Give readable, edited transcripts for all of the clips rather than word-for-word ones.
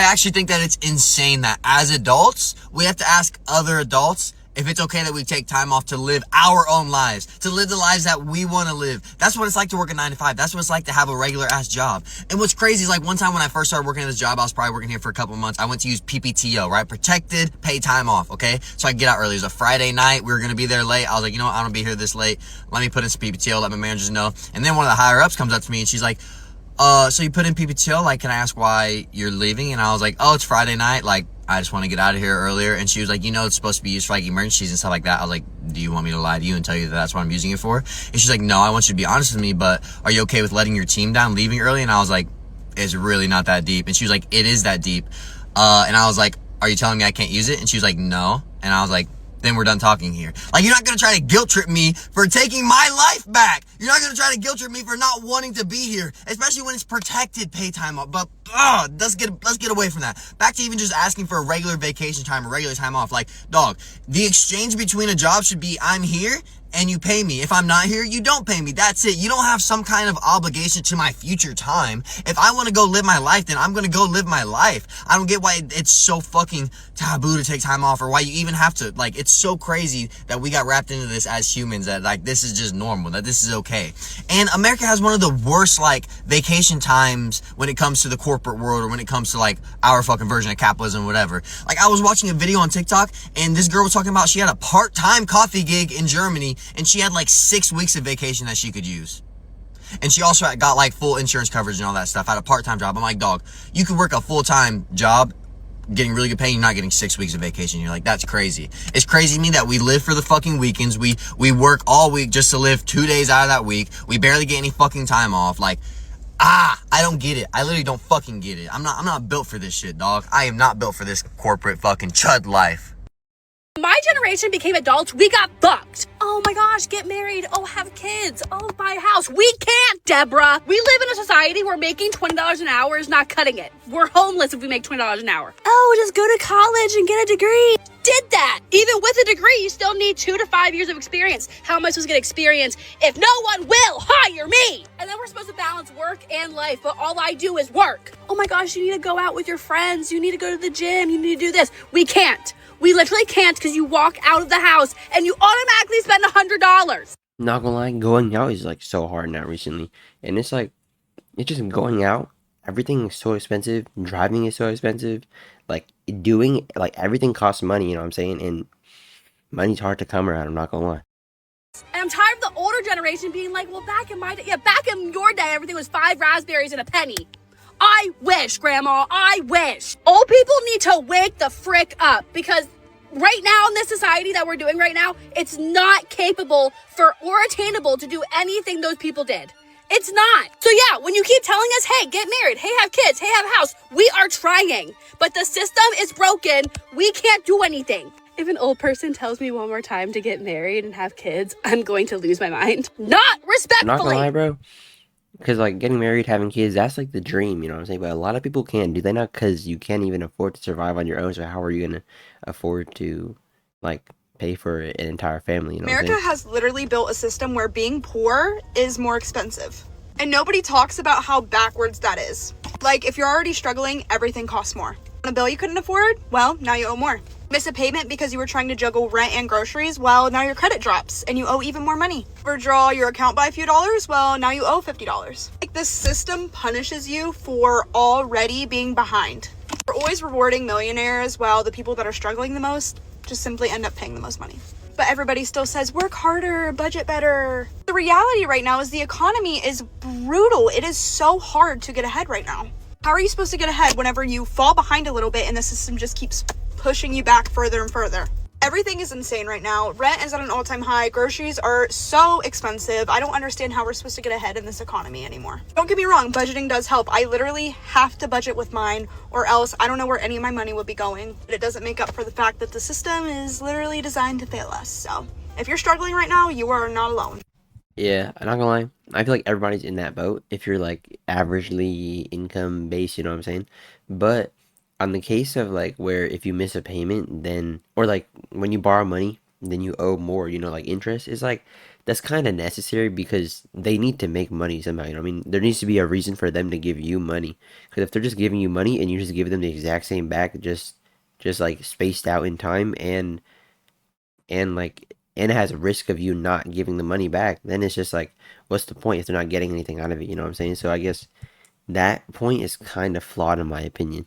I actually think that it's insane that as adults, we have to ask other adults if it's okay that we take time off to live our own lives, to live the lives that we want to live. That's what it's like to work a 9 to 5. That's what it's like to have a regular ass job. And what's crazy is like one time when I first started working at this job, I was probably working here for a couple months. I went to use PPTO, right? Protected paid time off, okay? So I could get out early. It was a Friday night. We were going to be there late. I was like, you know what? I don't want to be here this late. Let me put in some PPTO, let my managers know. And then one of the higher ups comes up to me and she's like, so you put in PPTO, like, can I ask why you're leaving? And I was like, oh, it's Friday night. Like, I just want to get out of here earlier. And she was like, you know, it's supposed to be used for like emergencies and stuff like that. I was like, do you want me to lie to you and tell you that that's what I'm using it for? And she's like, no, I want you to be honest with me, but are you okay with letting your team down, leaving early? And I was like, it's really not that deep. And she was like, it is that deep. And I was like, are you telling me I can't use it? And she was like, no. And I was like, then we're done talking here. Like, you're not going to try to guilt trip me for taking my life back. You're not going to try to guilt trip me for not wanting to be here, especially when it's protected pay time off. But let's get away from that. Back to even just asking for a regular vacation time or regular time off. Like, dog, the exchange between a job should be I'm here and you pay me. If I'm not here, you don't pay me. That's it. You don't have some kind of obligation to my future time. If I want to go live my life, then I'm going to go live my life. I don't get why it's so fucking taboo to take time off or why you even have to. Like, it's so crazy that we got wrapped into this as humans that, like, this is just normal, that this is okay. And America has one of the worst, like, vacation times when it comes to the corporate world or when it comes to, like, our fucking version of capitalism or whatever. Like, I was watching a video on TikTok and this girl was talking about she had a part-time coffee gig in Germany and she had like 6 weeks of vacation that she could use. And she also got like full insurance coverage and all that stuff. Had a part-time job. I'm like, dog, you could work a full-time job getting really good pay, you're not getting 6 weeks of vacation. You're like, that's crazy. It's crazy to me that we live for the fucking weekends. We work all week just to live 2 days out of that week. We barely get any fucking time off. Like, I don't get it. I literally don't fucking get it. I'm not built for this shit, dog. I am not built for this corporate fucking chud life. My generation became adults, we got fucked. Oh my gosh, get married. Oh, have kids. Oh, buy a house. We can't, Deborah. We live in a society where making $20 an hour is not cutting it. We're homeless if we make $20 an hour. Oh, just go to college and get a degree. Did that. Even with a degree, you still need 2 to 5 years of experience. How am I supposed to get experience if no one will hire me? And then we're supposed to balance work and life, but all I do is work. Oh my gosh, you need to go out with your friends. You need to go to the gym. You need to do this. We can't. We literally can't because you walk out of the house and you automatically spend $100. Not gonna lie, going out is like so hard now recently. And it's like, it's just going out. Everything is so expensive. Driving is so expensive. Like, like, everything costs money, you know what I'm saying? And money's hard to come around, I'm not gonna lie. And I'm tired of the older generation being like, well, back in my day, back in your day, everything was 5 raspberries and a penny. I wish, Grandma, I wish. Old people need to wake the frick up because right now in this society that we're doing right now, it's not capable or attainable to do anything those people did. It's not. So yeah, when you keep telling us, hey, get married, hey, have kids, hey, have a house, we are trying. But the system is broken. We can't do anything. If an old person tells me one more time to get married and have kids, I'm going to lose my mind. Not respectfully. Not gonna lie, bro. Because, like, getting married, having kids, that's, like, the dream, you know what I'm saying? But a lot of people can't. Do they not? Because you can't even afford to survive on your own, so how are you going to afford to, like, pay for an entire family, you know America has literally built a system where being poor is more expensive. And nobody talks about how backwards that is. Like, if you're already struggling, everything costs more. On a bill you couldn't afford? Well, now you owe more. Miss a payment because you were trying to juggle rent and groceries? Well, now your credit drops and you owe even more money. Overdraw your account by a few dollars? Well, now you owe $50. Like, this system punishes you for already being behind. We're always rewarding millionaires while the people that are struggling the most just simply end up paying the most money. But everybody still says, work harder, budget better. The reality right now is the economy is brutal. It is so hard to get ahead right now. How are you supposed to get ahead whenever you fall behind a little bit and the system just keeps pushing you back further and further? Everything is insane right now. Rent is at an all-time high. Groceries are so expensive. I don't understand how we're supposed to get ahead in this economy anymore. Don't get me wrong, budgeting does help. I literally have to budget with mine or else I don't know where any of my money would be going. But it doesn't make up for the fact that the system is literally designed to fail us. So if you're struggling right now, you are not alone. Yeah, I'm not gonna lie. I feel like everybody's in that boat if you're, like, averagely income based, you know what I'm saying? But on the case of, like, where if you miss a payment, then, or, like, when you borrow money, then you owe more, like interest is like that's kind of necessary because they need to make money somehow, I mean, there needs to be a reason for them to give you money. Because if they're just giving you money and you just give them the exact same back, just like spaced out in time and it has a risk of you not giving the money back, then it's just like, what's the point if they're not getting anything out of it? You know what I'm saying? So I guess that point is kind of flawed in my opinion.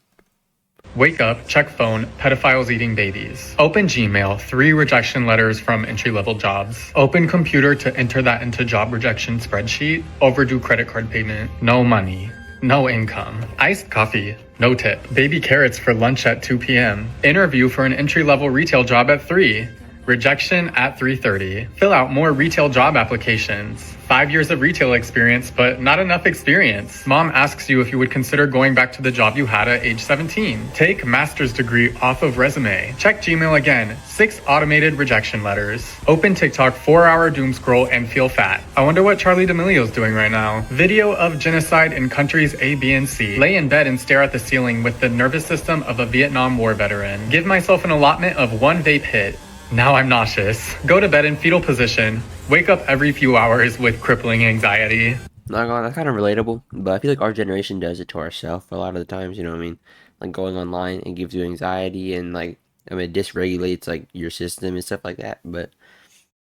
Wake up, check phone, pedophiles eating babies. Open Gmail, 3 rejection letters from entry-level jobs. Open computer to enter that into job rejection spreadsheet. Overdue credit card payment, no money. No income. Iced coffee, no tip. Baby carrots for lunch at 2 p.m. Interview for an entry-level retail job at 3. Rejection at 3:30. Fill out more retail job applications. 5 years of retail experience, but not enough experience. Mom asks you if you would consider going back to the job you had at age 17. Take master's degree off of resume. Check Gmail again. 6 automated rejection letters. Open TikTok 4-hour doom scroll and feel fat. I wonder what Charlie D'Amelio's doing right now. Video of genocide in countries A, B, and C. Lay in bed and stare at the ceiling with the nervous system of a Vietnam War veteran. Give myself an allotment of 1 vape hit. Now I'm nauseous. Go to bed in fetal position. Wake up every few hours with crippling anxiety. Not gonna, that's kind of relatable, but I feel like our generation does it to ourselves a lot of the times, you know what I mean? Like going online, it gives you anxiety and like, I mean, it dysregulates like your system and stuff like that. But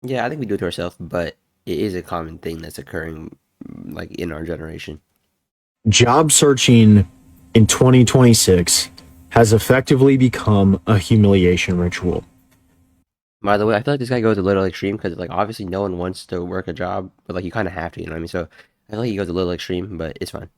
yeah, I think we do it to ourselves, but it is a common thing that's occurring like in our generation. Job searching in 2026 has effectively become a humiliation ritual. By the way, I feel like this guy goes a little extreme because like obviously no one wants to work a job, but like you kind of have to, you know what I mean? So I feel like he goes a little extreme, but it's fine.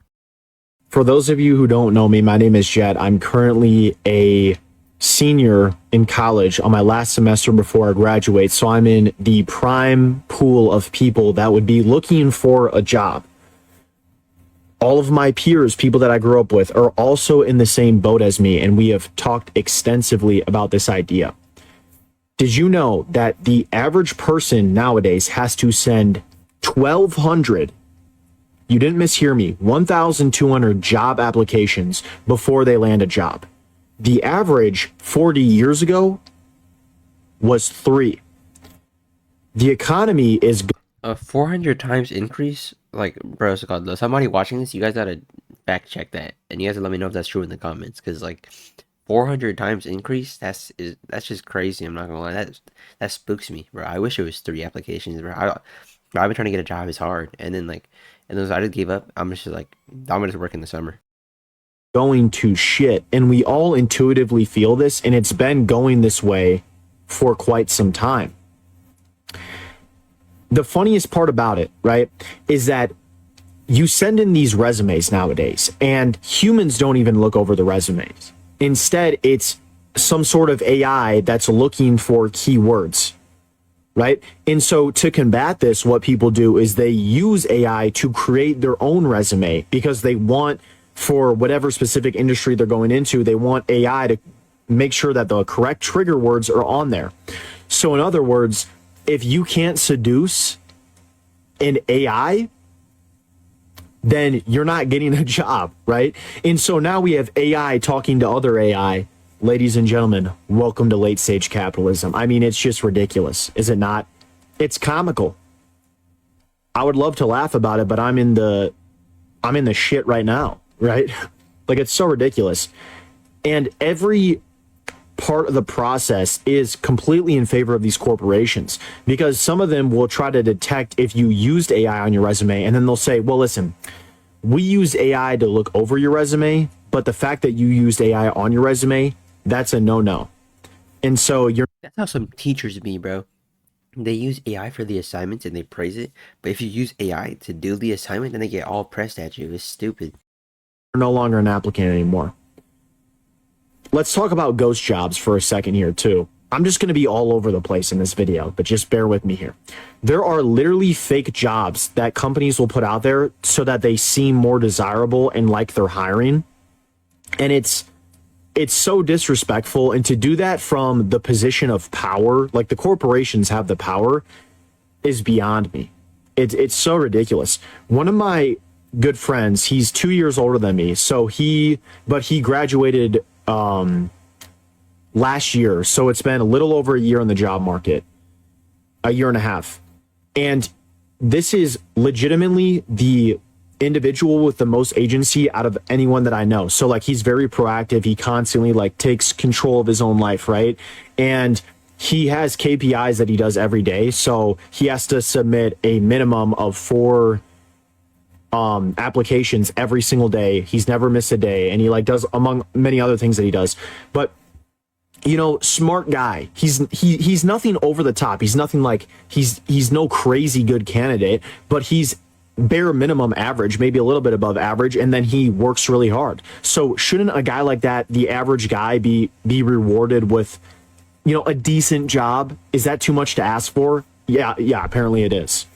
For those of you who don't know me, my name is Jet. I'm currently a senior in college on my last semester before I graduate. So I'm in the prime pool of people that would be looking for a job. All of my peers, people that I grew up with, are also in the same boat as me, and we have talked extensively about this idea. Did you know that the average person nowadays has to send 1,200, you didn't mishear me, 1,200 job applications before they land a job? The average 40 years ago was 3. The economy is... A 400 times increase? Like, bro, so called, somebody watching this, you guys gotta fact check that. And you guys gotta let me know if that's true in the comments. Because, like, 400 times increase, that's just crazy. I'm not gonna lie, that spooks me, bro. I wish it was 3 applications, bro. I've been trying to get a job, it's hard, and then like, I just gave up. I'm gonna just work in the summer. going to shit, and we all intuitively feel this, and it's been going this way for quite some time. The funniest part about it, right, is that you send in these resumes nowadays, and humans don't even look over the resumes. Instead, it's some sort of AI that's looking for keywords, right? And so to combat this, what people do is they use AI to create their own resume because they want, for whatever specific industry they're going into, they want AI to make sure that the correct trigger words are on there. So in other words, if you can't seduce an AI, then you're not getting a job, right? And so now we have AI talking to other AI. Ladies and gentlemen, welcome to late stage capitalism. I mean, it's just ridiculous, is it not? It's comical. I would love to laugh about it, but I'm in the shit right now, right? Like, it's so ridiculous. And every part of the process is completely in favor of these corporations, because some of them will try to detect if you used AI on your resume, and then they'll say, well, listen, we used AI to look over your resume, but the fact that you used AI on your resume, that's a no-no. And so That's how some teachers be, bro. They use AI for the assignments and they praise it, but if you use AI to do the assignment, then they get all pressed at you. It's stupid. you're no longer an applicant anymore. Let's talk about ghost jobs for a second here too. I'm just going to be all over the place in this video, but just bear with me here. There are literally fake jobs that companies will put out there so that they seem more desirable and like they're hiring. And it's so disrespectful. And to do that from the position of power, like the corporations have the power, is beyond me. It's so ridiculous. One of my good friends, he's 2 years older than me. So he graduated last year. So it's been a little over a year in the job market, a year and a half. And this is legitimately the individual with the most agency out of anyone that I know. So like he's very proactive. He constantly like takes control of his own life, right? And he has KPIs that he does every day. So he has to submit a minimum of 4 applications every single day. He's never missed a day, and he like does among many other things that he does. But you know, smart guy. He's nothing over the top. He's nothing like he's no crazy good candidate, but he's bare minimum average, maybe a little bit above average, and then he works really hard. So shouldn't a guy like that, the average guy, be rewarded with, you know, a decent job? Is that too much to ask for? Yeah, apparently it is.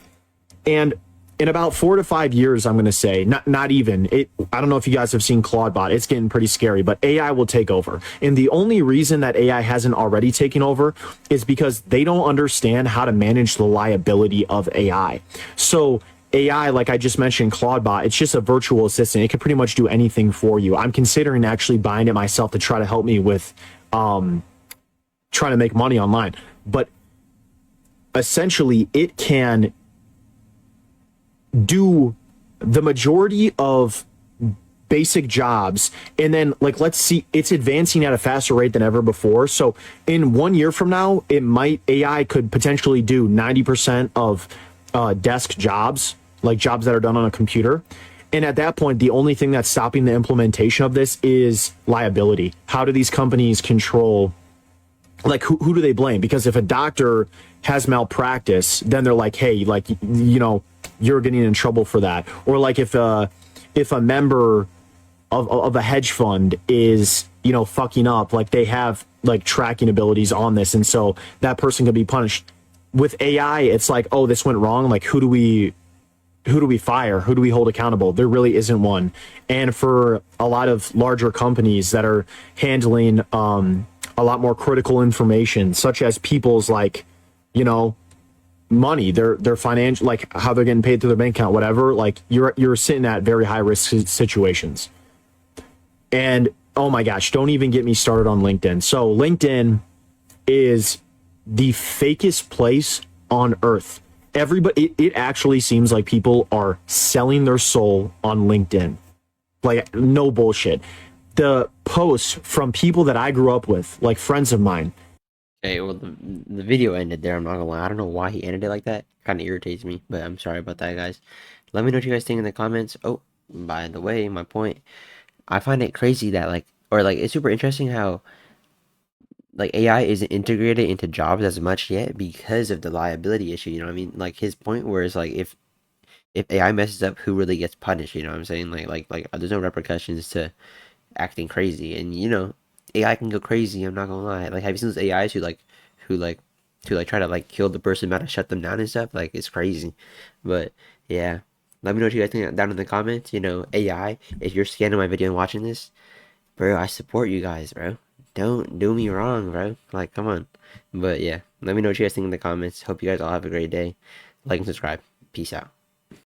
And in about 4 to 5 years, I'm going to say, not even it. I don't know if you guys have seen Claude. It's getting pretty scary, but AI will take over. And the only reason that AI hasn't already taken over is because they don't understand how to manage the liability of AI. So AI, like I just mentioned, Claude, it's just a virtual assistant. It can pretty much do anything for you. I'm considering actually buying it myself to try to help me with trying to make money online. But essentially, it can do the majority of basic jobs, and then like let's see, it's advancing at a faster rate than ever before. So in 1 year from now, AI could potentially do 90% of desk jobs, like jobs that are done on a computer. And at that point, the only thing that's stopping the implementation of this is liability. How do these companies control, like who do they blame? Because if a doctor has malpractice, then they're like, hey, like, you know, you're getting in trouble for that. Or like if a member of a hedge fund is, you know, fucking up, like they have like tracking abilities on this, and so that person could be punished. With AI, it's like, oh, this went wrong. Like who do we fire? Who do we hold accountable? There really isn't one. And for a lot of larger companies that are handling a lot more critical information, such as people's, like, you know, money, their financial, like how they're getting paid through their bank account, whatever, like you're sitting at very high risk situations. And oh my gosh, don't even get me started on LinkedIn. So LinkedIn is the fakest place on earth. Everybody, it actually seems like people are selling their soul on LinkedIn. Like, no bullshit. The posts from people that I grew up with, like friends of mine. Okay, well, the video ended there. I'm not gonna lie. I don't know why he ended it like that. Kind of irritates me, but I'm sorry about that, guys. Let me know what you guys think in the comments. Oh, by the way, my point. I find it crazy that it's super interesting how like AI isn't integrated into jobs as much yet because of the liability issue. You know what I mean? Like his point where it's like if AI messes up, who really gets punished? You know what I'm saying? Like there's no repercussions to acting crazy, and you know AI can go crazy. I'm not gonna lie. Like, have you seen those AIs who try to like kill the person about to shut them down and stuff? Like, it's crazy. But yeah, let me know what you guys think down in the comments. You know, AI, if you're scanning my video and watching this, bro, I support you guys, bro. Don't do me wrong, bro. Like, come on. But yeah, let me know what you guys think in the comments. Hope you guys all have a great day. Like and subscribe. Peace out.